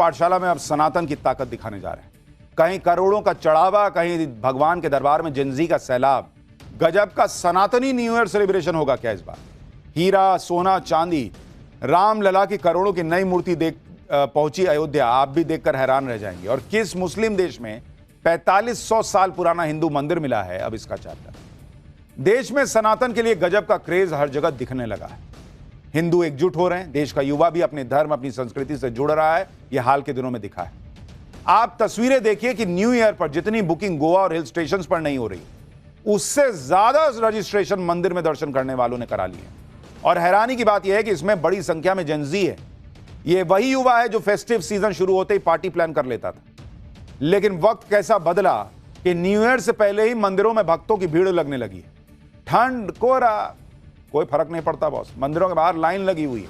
पाठशाला में अब सनातन की ताकत दिखाने जा रहे हैं। कहीं करोड़ों का चढ़ावा, कहीं भगवान के दरबार में जेनजी का सैलाब। गजब का सनातनी न्यू ईयर सेलिब्रेशन होगा क्या इस बार? हीरा, सोना, चांदी, रामलला की करोड़ों की नई मूर्ति देख पहुंची अयोध्या। आप भी देखकर हैरान रह जाएंगे। और किस मुस्लिम देश में 4500 साल पुराना हिंदू मंदिर मिला है, अब इसका चैप्टर। देश में सनातन के लिए गजब का क्रेज हर जगह दिखने लगा है। हिंदू एकजुट हो रहे हैं, देश का युवा भी अपने धर्म, अपनी संस्कृति से जुड़ रहा है। यह हाल के दिनों में दिखा है। आप तस्वीरें देखिए कि न्यू ईयर पर जितनी बुकिंग गोवा और हिल स्टेशन पर नहीं हो रही, उससे ज्यादा रजिस्ट्रेशन मंदिर में दर्शन करने वालों ने करा लिए। और हैरानी की बात यह है कि इसमें बड़ी संख्या में जेनजी है। यह वही युवा है जो फेस्टिव सीजन शुरू होते ही पार्टी प्लान कर लेता था। लेकिन वक्त कैसा बदला कि न्यू ईयर से पहले ही मंदिरों में भक्तों की भीड़ लगने लगी है। ठंड, कोहरा, कोई फर्क नहीं पड़ता बॉस, मंदिरों के बाहर लाइन लगी हुई है।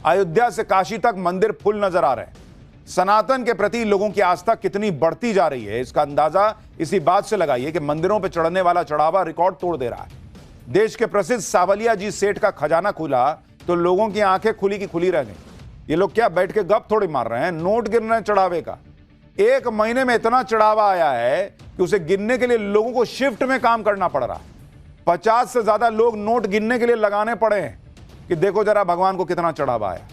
अयोध्या से काशी तक मंदिर फुल नजर आ रहे हैं। सनातन के प्रति लोगों की आस्था कितनी बढ़ती जा रही है, इसका अंदाजा इसी बात से लगाइए कि मंदिरों पर चढ़ने वाला चढ़ावा रिकॉर्ड तोड़ दे रहा है। देश के प्रसिद्ध सावलिया जी सेठ का खजाना खुला तो लोगों की आंखें खुली की खुली रह गई। ये लोग क्या बैठ के गप थोड़ी मार रहे हैं, नोट गिन रहे हैं चढ़ावे का। एक महीने में इतना चढ़ावा आया है कि उसे गिनने के लिए लोगों को शिफ्ट में काम करना पड़ रहा है। 50 से ज्यादा लोग नोट गिनने के लिए लगाने पड़े हैं कि देखो जरा भगवान को कितना चढ़ावा आया।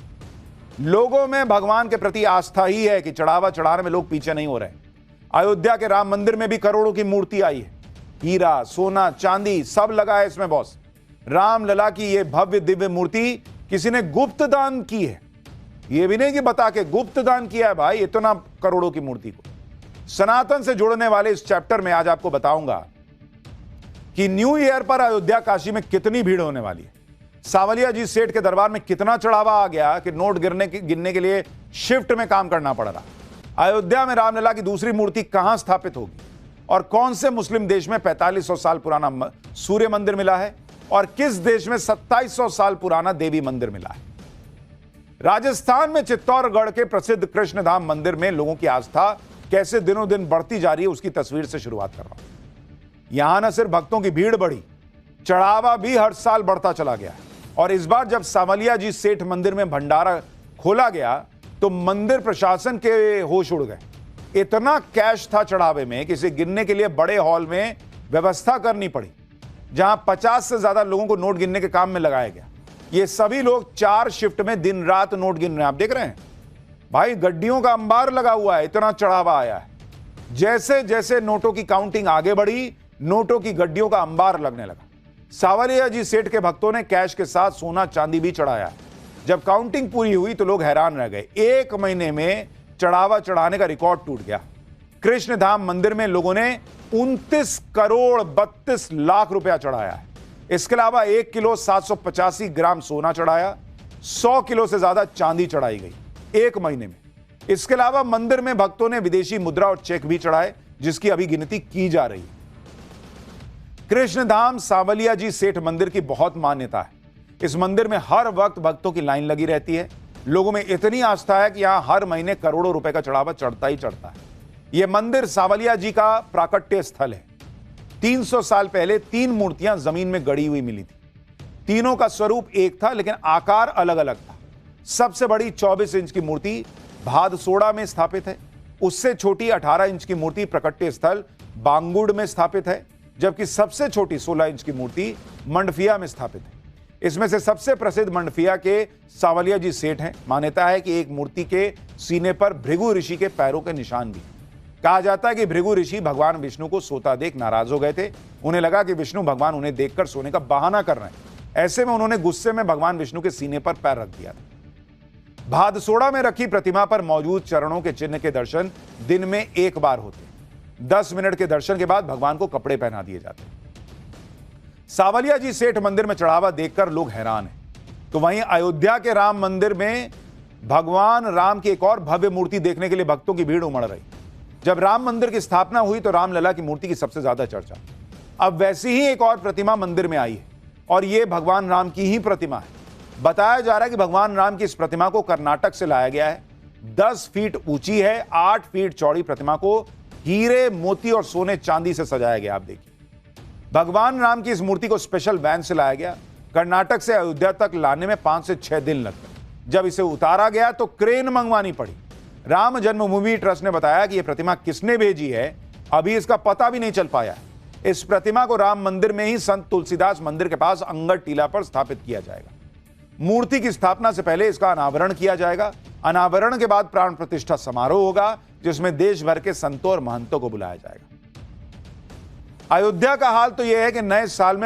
लोगों में भगवान के प्रति आस्था ही है कि चढ़ावा चढ़ाने में लोग पीछे नहीं हो रहे। अयोध्या के राम मंदिर में भी करोड़ों की मूर्ति आई है। हीरा, सोना, चांदी सब लगा है इसमें बॉस। रामलला की यह भव्य दिव्य मूर्ति किसी ने गुप्त दान की है। यह भी नहीं कि बता के गुप्त दान किया है भाई, इतना करोड़ों की मूर्ति को। सनातन से जुड़ने वाले इस चैप्टर में आज आपको बताऊंगा कि न्यू ईयर पर अयोध्या काशी में कितनी भीड़ होने वाली है। सावलिया जी सेठ के दरबार में कितना चढ़ावा आ गया कि नोट गिनने के लिए शिफ्ट में काम करना पड़ रहा। अयोध्या में रामलला की दूसरी मूर्ति कहां स्थापित होगी और कौन से मुस्लिम देश में 4500 साल पुराना सूर्य मंदिर मिला है और किस देश में 2700 साल पुराना देवी मंदिर मिला है। राजस्थान में चित्तौड़गढ़ के प्रसिद्ध कृष्णधाम मंदिर में लोगों की आस्था कैसे दिनों दिन बढ़ती जा रही है, उसकी तस्वीर से शुरुआत कर रहा हूं। यहां न सिर्फ भक्तों की भीड़ बढ़ी, चढ़ावा भी हर साल बढ़ता चला गया। और इस बार जब सावलिया जी सेठ मंदिर में भंडारा खोला गया तो मंदिर प्रशासन के होश उड़ गए। इतना कैश था चढ़ावे में कि इसे गिनने के लिए बड़े हॉल में व्यवस्था करनी पड़ी, जहां 50 से ज्यादा लोगों को नोट गिनने के काम में लगाया गया। ये सभी लोग 4 शिफ्ट में दिन रात नोट गिन रहे हैं। आप देख रहे हैं भाई, गड्डियों का अंबार लगा हुआ है, इतना चढ़ावा आया है। जैसे जैसे नोटों की काउंटिंग आगे बढ़ी, नोटों की गड्डियों का अंबार लगने लगा। सावलिया जी सेठ के भक्तों ने कैश के साथ सोना चांदी भी चढ़ाया है। जब काउंटिंग पूरी हुई तो लोग हैरान रह गए। एक महीने में चढ़ावा चढ़ाने का रिकॉर्ड टूट गया। कृष्णधाम मंदिर में लोगों ने 29 करोड़ 32 लाख रुपया चढ़ाया है। इसके अलावा 1 किलो 785 ग्राम सोना चढ़ाया, 100 किलो से ज्यादा चांदी चढ़ाई गई एक महीने में। इसके अलावा मंदिर में भक्तों ने विदेशी मुद्रा और चेक भी चढ़ाए, जिसकी अभी गिनती की जा रही है। कृष्णधाम सावलिया जी सेठ मंदिर की बहुत मान्यता है। इस मंदिर में हर वक्त भक्तों की लाइन लगी रहती है। लोगों में इतनी आस्था है कि यहां हर महीने करोड़ों रुपए का चढ़ावा चढ़ता ही चढ़ता है। यह मंदिर सावलिया जी का प्राकट्य स्थल है। 300 साल पहले 3 मूर्तियां जमीन में गड़ी हुई मिली थी। तीनों का स्वरूप एक था लेकिन आकार अलग अलग था। सबसे बड़ी 24 इंच की मूर्ति भादसोड़ा में स्थापित है। उससे छोटी 18 इंच की मूर्ति प्राकट्य स्थल बांगुड़ में स्थापित है, जबकि सबसे छोटी 16 इंच की मूर्ति मंडफिया में स्थापित है। इसमें से सबसे प्रसिद्ध मंडफिया के सावलिया जी सेठ हैं। मान्यता है कि एक मूर्ति के सीने पर भृगु ऋषि के पैरों के निशान भी। कहा जाता है कि भृगु ऋषि भगवान विष्णु को सोता देख नाराज हो गए थे। उन्हें लगा कि विष्णु भगवान उन्हें देखकर सोने का बहाना कर रहे हैं। ऐसे में उन्होंने गुस्से में भगवान विष्णु के सीने पर पैर रख दिया था। भादसोड़ा में रखी प्रतिमा पर मौजूद चरणों के चिन्ह के दर्शन दिन में एक बार होते। 10 मिनट के दर्शन के बाद भगवान को कपड़े पहना दिए जाते हैं। सावलिया जी सेठ मंदिर में चढ़ावा देखकर लोग हैरान हैं। तो वहीं अयोध्या के राम मंदिर में भगवान राम की एक और भव्य मूर्ति देखने के लिए भक्तों की भीड़ उमड़ रही। जब राम मंदिर की स्थापना हुई तो रामलला की मूर्ति की सबसे ज्यादा चर्चा। अब वैसी ही एक और प्रतिमा मंदिर में आई है और यह भगवान राम की ही प्रतिमा है। बताया जा रहा है कि भगवान राम की इस प्रतिमा को कर्नाटक से लाया गया है। 10 फीट ऊंची है, 8 फीट चौड़ी प्रतिमा को हीरे, मोती और सोने चांदी से सजाया गया। आप देखिए, भगवान राम की इस मूर्ति को स्पेशल वैन से लाया गया। कर्नाटक से अयोध्या तक लाने में 5 से 6 दिन लगते। जब इसे उतारा गया तो क्रेन मंगवानी पड़ी। राम जन्मभूमि ट्रस्ट ने बताया कि यह प्रतिमा किसने भेजी है अभी इसका पता भी नहीं चल पाया। इस प्रतिमा को राम मंदिर में ही संत तुलसीदास मंदिर के पास अंगद टीला पर स्थापित किया जाएगा। मूर्ति की स्थापना से पहले इसका अनावरण किया जाएगा। अनावरण के बाद प्राण प्रतिष्ठा समारोह होगा, जिसमें देश भर के संतों और महंतों को बुलाया जाएगा। अयोध्या का हाल तो यह है कि नए साल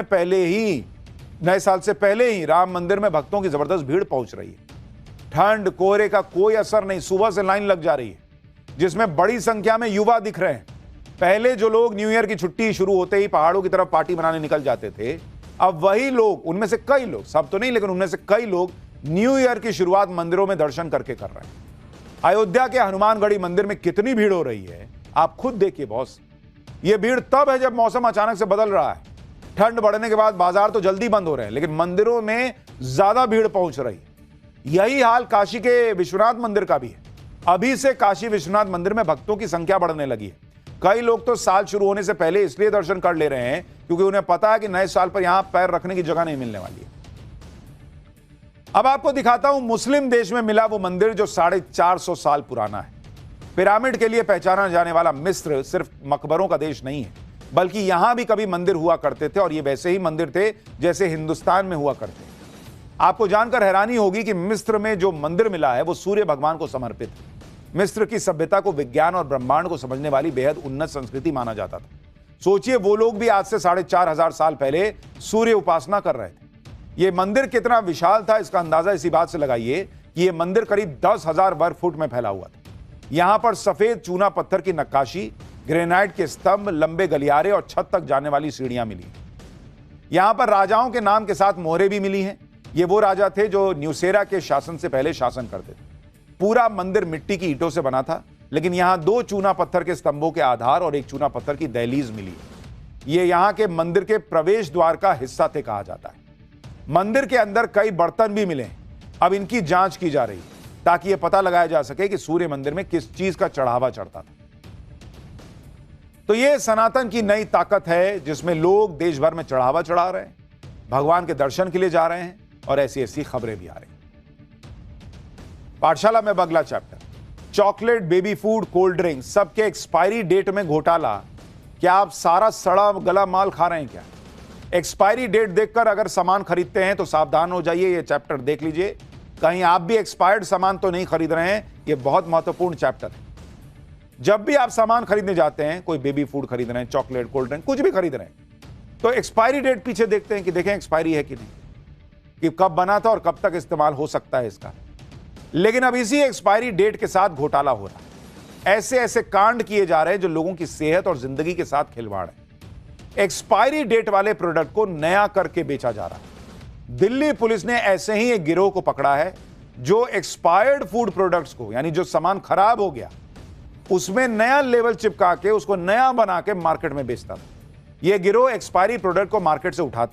से पहले ही राम मंदिर में भक्तों की जबरदस्त भीड़ पहुंच रही है। ठंड कोहरे का कोई असर नहीं, सुबह से लाइन लग जा रही है, जिसमें बड़ी संख्या में युवा दिख रहे हैं। पहले जो लोग न्यू ईयर की छुट्टी शुरू होते ही पहाड़ों की तरफ पार्टी मनाने निकल जाते थे, अब वही लोग, उनमें से कई लोग, सब तो नहीं लेकिन उनमें से कई लोग न्यू ईयर की शुरुआत मंदिरों में दर्शन करके कर रहे हैं। अयोध्या के हनुमानगढ़ी मंदिर में कितनी भीड़ हो रही है आप खुद देखिए बॉस। यह भीड़ तब है जब मौसम अचानक से बदल रहा है। ठंड बढ़ने के बाद बाजार तो जल्दी बंद हो रहे हैं, लेकिन मंदिरों में ज्यादा भीड़ पहुंच रही है। यही हाल काशी के विश्वनाथ मंदिर का भी है। अभी से काशी विश्वनाथ मंदिर में भक्तों की संख्या बढ़ने लगी है। कई लोग तो साल शुरू होने से पहले इसलिए दर्शन कर ले रहे हैं क्योंकि उन्हें पता है कि नए साल पर यहां पैर रखने की जगह नहीं मिलने वाली है। अब आपको दिखाता हूं मुस्लिम देश में मिला वो मंदिर जो 450 साल पुराना है। पिरामिड के लिए पहचाना जाने वाला मिस्र सिर्फ मकबरों का देश नहीं है, बल्कि यहां भी कभी मंदिर हुआ करते थे और ये वैसे ही मंदिर थे जैसे हिंदुस्तान में हुआ करते। आपको जानकर हैरानी होगी कि मिस्र में जो मंदिर मिला है वो सूर्य भगवान को समर्पित है। मिस्र की सभ्यता को विज्ञान और ब्रह्मांड को समझने वाली बेहद उन्नत संस्कृति माना जाता था। सोचिए वो लोग भी आज से 4500 साल पहले सूर्य उपासना कर रहे थे। यह मंदिर कितना विशाल था इसका अंदाजा इसी बात से लगाइए कि यह मंदिर करीब 10,000 वर्ग फुट में फैला हुआ था। यहां पर सफेद चूना पत्थर की नक्काशी, ग्रेनाइट के स्तंभ, लंबे गलियारे और छत तक जाने वाली सीढ़ियां मिली। यहां पर राजाओं के नाम के साथ मोहरें भी मिली हैं। ये वो राजा थे जो न्यूसेरा के शासन से पहले शासन करते थे। पूरा मंदिर मिट्टी की ईंटों से बना था, लेकिन यहां 2 चूना पत्थर के स्तंभों के आधार और 1 चूना पत्थर की दहलीज मिली। ये यहां के मंदिर के प्रवेश द्वार का हिस्सा थे कहा जाता है। मंदिर के अंदर कई बर्तन भी मिले। अब इनकी जांच की जा रही है ताकि यह पता लगाया जा सके कि सूर्य मंदिर में किस चीज का चढ़ावा चढ़ता था। तो यह सनातन की नई ताकत है जिसमें लोग देश भर में चढ़ावा चढ़ा रहे हैं, भगवान के दर्शन के लिए जा रहे हैं और ऐसी ऐसी खबरें भी आ रही हैं। पाठशाला में अगला chapter, chocolate, baby food, cold drink, सबके एक्सपायरी डेट में घोटाला। क्या आप सारा सड़ा गला माल खा रहे हैं क्या? एक्सपायरी डेट देखकर अगर सामान खरीदते हैं तो सावधान हो जाइए। यह चैप्टर देख लीजिए, कहीं आप भी एक्सपायर्ड सामान तो नहीं खरीद रहे हैं। यह बहुत महत्वपूर्ण चैप्टर है। जब भी आप सामान खरीदने जाते हैं, कोई बेबी फूड खरीद रहे हैं, चॉकलेट, कोल्ड ड्रिंक, कुछ भी खरीद रहे हैं, तो एक्सपायरी डेट पीछे देखते हैं कि देखें एक्सपायरी है कि नहीं, कि कब बना था और कब तक इस्तेमाल हो सकता है इसका। लेकिन अब इसी एक्सपायरी डेट के साथ घोटाला हो रहा है। ऐसे ऐसे कांड किए जा रहे हैं जो लोगों की सेहत और जिंदगी के साथ खिलवाड़ है। एक्सपायरी डेट वाले प्रोडक्ट को नया करके बेचा जा रहा है। दिल्ली पुलिस ने ऐसे ही एक गिरोह को पकड़ा है जो एक्सपायर्ड फूड प्रोडक्ट्स को, यानी जो सामान खराब हो गया, उसमें नया लेवल चिपका के उसको नया बना के मार्केट में बेचता था। यह गिरोह एक्सपायरी प्रोडक्ट को मार्केट से उठाता